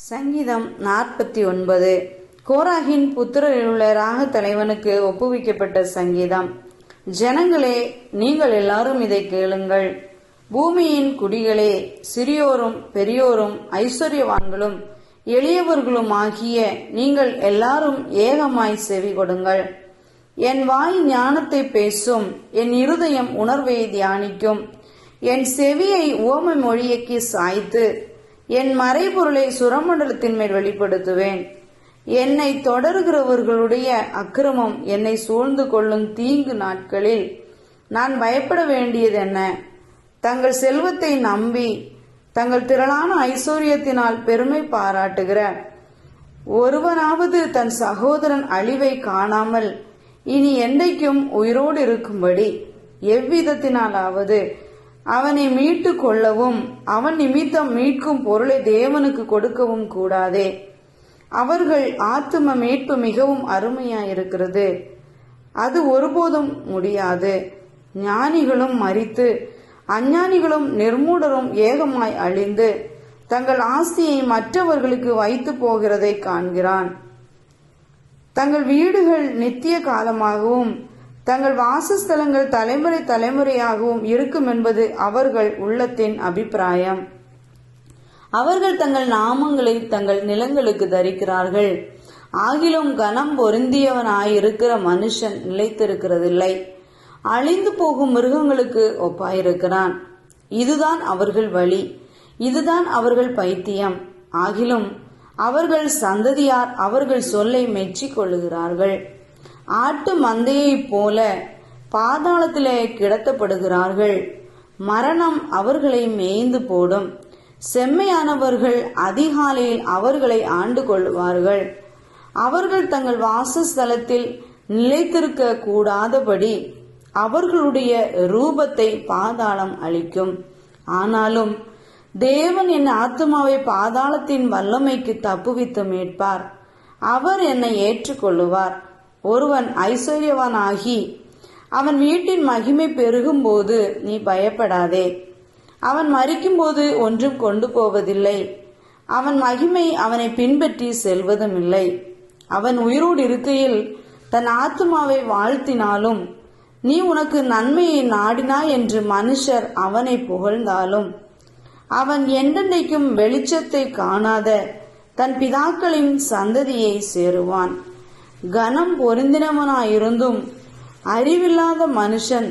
சங்கீதம் 49. கோராகின் புத்திரரிலுள்ள ராக தலைவனுக்கு ஒப்புவிக்கப்பட்ட சங்கீதம். ஜனங்களே, நீங்கள் எல்லாரும் இதை கேளுங்கள். பூமியின் குடிகளே, சிறியோரும் பெரியோரும் ஐஸ்வர்யவான்களும் எளியவர்களும் ஆகிய நீங்கள் எல்லாரும் ஏகமாய் செவி கொடுங்கள். என் வாய் ஞானத்தை பேசும், என் இருதயம் உணர்வை தியானிக்கும். என் செவியை உவமை மொழியைக்கு சாய்த்து என் மறைபொருளை சுரமண்டலத்தின் மேல் வெளிப்படுத்துவேன். என்னை தொடர்கிறவர்களுடைய அக்கிரமம் என்னை சூழ்ந்து கொள்ளும் தீங்கு நாட்களில் நான் பயப்பட வேண்டியது என்ன? தங்கள் செல்வத்தை நம்பி தங்கள் திரளான ஐஸ்வர்யத்தினால் பெருமை பாராட்டுகிற ஒருவனாவது தன் சகோதரன் அழிவை காணாமல் இனி என்றைக்கும் உயிரோடு இருக்கும்படி எவ்விதத்தினாலாவது அவனை மீட்டு கொள்ளவும் அவன் நிமித்தம் மீட்கும் பொருளை தேவனுக்கு கொடுக்கவும் கூடாதே. அவர்கள் ஆத்தும மீட்பு மிகவும் அருமையாயிருக்கிறது, அது ஒருபோதும் முடியாது. ஞானிகளும் மரித்து அஞ்ஞானிகளும் நிர்மூடரும் ஏகமாய் அழிந்து தங்கள் ஆஸ்தியை மற்றவர்களுக்கு வைத்து போகிறதை காண்கிறான். தங்கள் வீடுகள் நித்திய காலமாகவும் தங்கள் வாசஸ்தலங்கள் தலைமுறை தலைமுறையாகவும் இருக்கும் என்பது அவர்கள் உள்ளத்தின் அபிப்பிராயம். அவர்கள் தங்கள் நாமங்களை தங்கள் நிலங்களுக்கு தரிக்கிறார்கள். ஆகிலும் கனம் பொருந்தியவனாயிருக்கிற மனுஷன் நிலைத்திருக்கிறதில்லை. அழிந்து போகும் மிருகங்களுக்கு ஒப்பாயிருக்கிறான். இதுதான் அவர்கள் வழி, இதுதான் அவர்கள் பைத்தியம். ஆகிலும் அவர்கள் சந்ததியார் அவர்கள் சொல்லை மெச்சிக் கொள்ளுகிறார்கள். ஆட்டு மந்தையைப் போல பாதாளத்திலே கிடத்தப்படுகிறார்கள். மரணம் அவர்களை மேய்ந்து போடும். செம்மையானவர்கள் அதிகாலையில் அவர்களை ஆண்டு கொள்வார்கள். அவர்கள் தங்கள் வாசஸ்தலத்தில் நிலைத்திருக்க கூடாதபடி அவர்களுடைய ரூபத்தை பாதாளம் அளிக்கும். ஆனாலும் தேவன் என் ஆத்துமாவை பாதாளத்தின் வல்லமைக்கு தப்புவித்து மீட்பார். அவர் என்னை ஏற்றுக்கொள்ளுவார். ஒருவன் ஐஸ்வர்யவானாகி அவன் வீட்டின் மகிமை பெருகும் போது நீ பயப்படாதே. அவன் மரிக்கும்போது ஒன்றும் கொண்டு போவதில்லை. அவன் மகிமை அவனை பின்பற்றி செல்வதும் இல்லை. அவன் உயிரோடு இருக்கையில் தன் ஆத்துமாவை வாழ்த்தினாலும் நீ உனக்கு நன்மையை நாடினாய் என்று மனுஷர் அவனை புகழ்ந்தாலும் அவன் என்றென்றைக்கும் வெளிச்சத்தை காணாத தன் பிதாக்களின் சந்ததியை சேருவான். கனம் பொருந்தினவனாயிருந்தும் அறிவில்லாத மனுஷன்